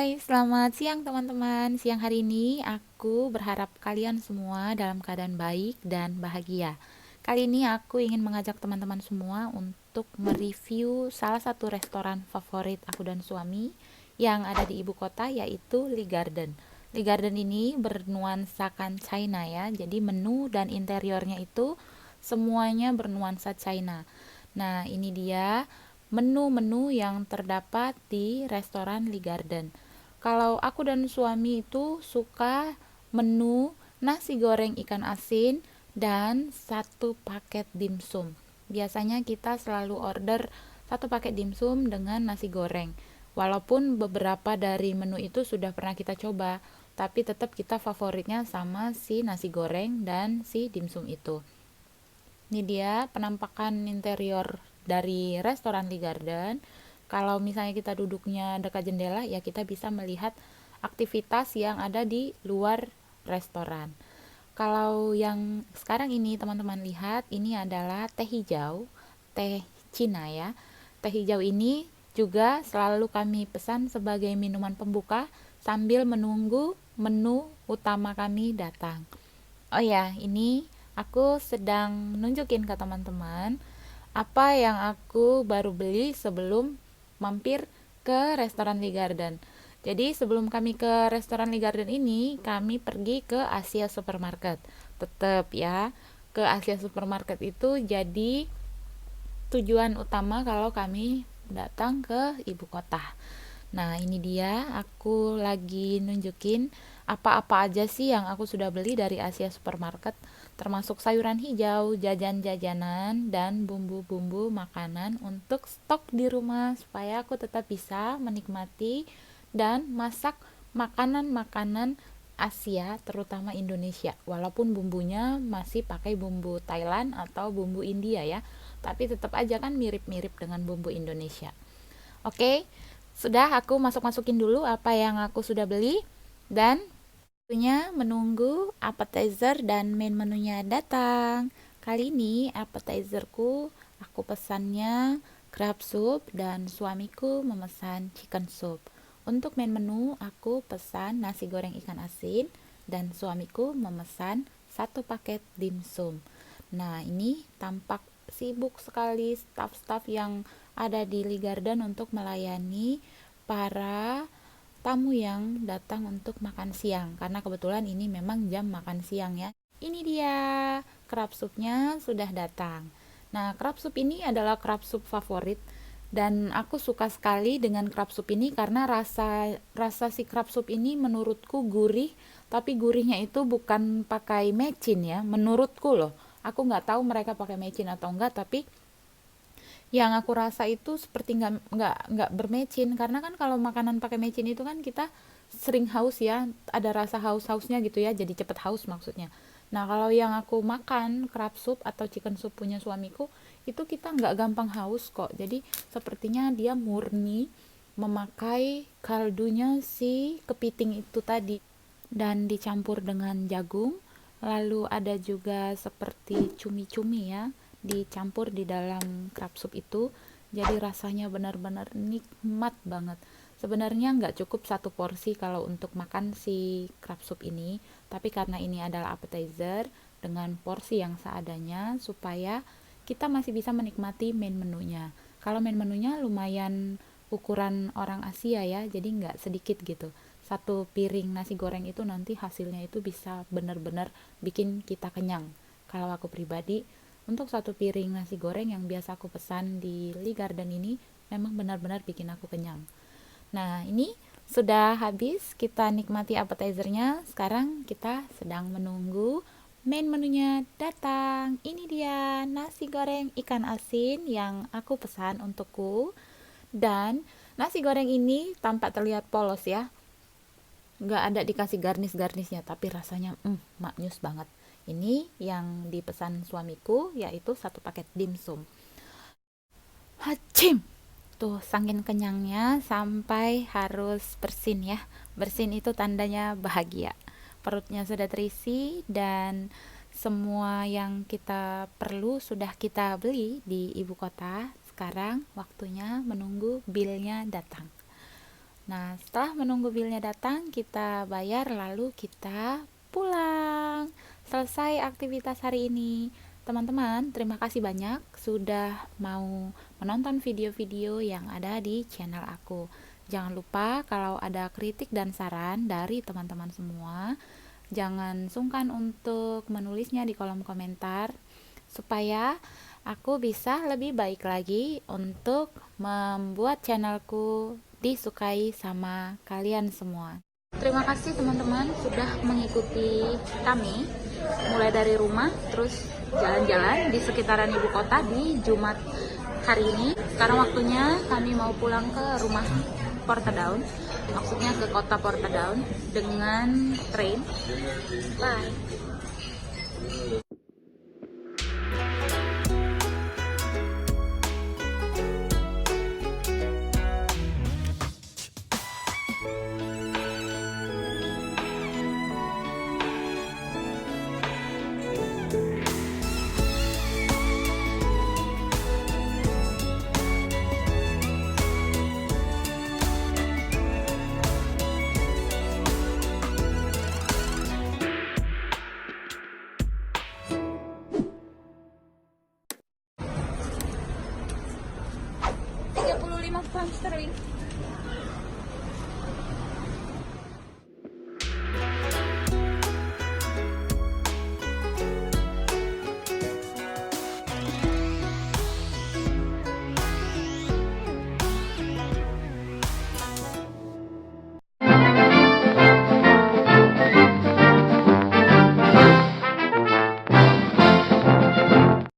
Hai, selamat siang teman-teman. Siang hari ini aku berharap kalian semua dalam keadaan baik dan bahagia. Kali ini aku ingin mengajak teman-teman semua untuk mereview salah satu restoran favorit aku dan suami yang ada di ibu kota, yaitu Lee Garden. Lee Garden ini bernuansakan China ya. Jadi menu dan interiornya itu semuanya bernuansa China. Nah, ini dia menu-menu yang terdapat di restoran Lee Garden. Kalau aku dan suami itu suka menu nasi goreng ikan asin dan satu paket dimsum. Biasanya kita selalu order satu paket dimsum dengan nasi goreng. Walaupun beberapa dari menu itu sudah pernah kita coba, tapi tetap kita favoritnya sama si nasi goreng dan si dimsum itu. Ini dia penampakan interior dari restoran Lee Garden. Kalau misalnya kita duduknya dekat jendela, ya kita bisa melihat aktivitas yang ada di luar restoran. Kalau yang sekarang ini teman-teman lihat, ini adalah teh hijau, teh Cina ya. Teh hijau ini juga selalu kami pesan sebagai minuman pembuka sambil menunggu menu utama kami datang. Oh ya, ini aku sedang nunjukin ke teman-teman apa yang aku baru beli sebelum mampir ke restoran Lee Garden. Jadi sebelum kami ke restoran Lee Garden ini, kami pergi ke Asia Supermarket. Tetap ya, ke Asia Supermarket itu jadi tujuan utama kalau kami datang ke ibu kota. Nah, ini dia aku lagi nunjukin apa-apa aja sih yang aku sudah beli dari Asia Supermarket, termasuk sayuran hijau, jajan-jajanan, dan bumbu-bumbu makanan untuk stok di rumah supaya aku tetap bisa menikmati dan masak makanan-makanan Asia, terutama Indonesia. Walaupun bumbunya masih pakai bumbu Thailand atau bumbu India ya, tapi tetap aja kan mirip-mirip dengan bumbu Indonesia. Oke, sudah aku masukin dulu apa yang aku sudah beli dan tentunya menunggu appetizer dan main menunya datang. Kali ini appetizerku aku pesannya crab soup dan suamiku memesan chicken soup. Untuk main menu aku pesan nasi goreng ikan asin dan suamiku memesan satu paket dimsum. Nah, ini tampak sibuk sekali staff-staff yang ada di Lee Garden untuk melayani para tamu yang datang untuk makan siang, karena kebetulan ini memang jam makan siang ya. Ini dia crab soupnya sudah datang. Nah, crab soup ini adalah crab soup favorit dan aku suka sekali dengan crab soup ini karena rasa rasa si crab soup ini menurutku gurih, tapi gurihnya itu bukan pakai mecin ya, menurutku loh. Aku nggak tahu mereka pakai mecin atau enggak, tapi yang aku rasa itu seperti nggak bermecin, karena kan kalau makanan pakai mecin itu kan kita sering haus ya, ada rasa hausnya gitu ya, jadi cepet haus maksudnya. Nah, kalau yang aku makan crab soup atau chicken soup punya suamiku itu kita nggak gampang haus kok, jadi sepertinya dia murni memakai kaldunya si kepiting itu tadi dan dicampur dengan jagung, lalu ada juga seperti cumi-cumi ya dicampur di dalam crab soup itu, jadi rasanya benar-benar nikmat banget. Sebenarnya nggak cukup satu porsi kalau untuk makan si crab soup ini, tapi karena ini adalah appetizer dengan porsi yang seadanya supaya kita masih bisa menikmati main menunya. Kalau main menunya lumayan ukuran orang Asia ya, jadi nggak sedikit gitu. Satu piring nasi goreng itu nanti hasilnya itu bisa benar-benar bikin kita kenyang. Kalau aku pribadi, untuk satu piring nasi goreng yang biasa aku pesan di Lee Garden ini memang benar-benar bikin aku kenyang. Nah, ini sudah habis kita nikmati appetizernya. Sekarang kita sedang menunggu main menunya datang. Ini dia nasi goreng ikan asin yang aku pesan untukku. Dan nasi goreng ini tampak terlihat polos ya, nggak ada dikasih garnish-garnishnya, tapi rasanya maknyus banget. Ini yang dipesan suamiku yaitu satu paket dimsum. Hacim! Tuh, saking kenyangnya sampai harus bersin ya. Bersin itu tandanya bahagia. Perutnya sudah terisi dan semua yang kita perlu sudah kita beli di ibu kota. Sekarang waktunya menunggu bilnya datang. Nah, setelah menunggu bilnya datang, kita bayar lalu kita pulang. Selesai aktivitas hari ini. Teman-teman, terima kasih banyak sudah mau menonton video-video yang ada di channel aku. Jangan lupa kalau ada kritik dan saran dari teman-teman semua, jangan sungkan untuk menulisnya di kolom komentar supaya aku bisa lebih baik lagi untuk membuat channelku disukai sama kalian semua. Terima kasih teman-teman sudah mengikuti kami mulai dari rumah terus jalan-jalan di sekitaran ibu kota di Jumat hari ini. Sekarang waktunya kami mau pulang ke rumah Portadown, maksudnya ke kota Portadown dengan train. Bye. £35 sterling.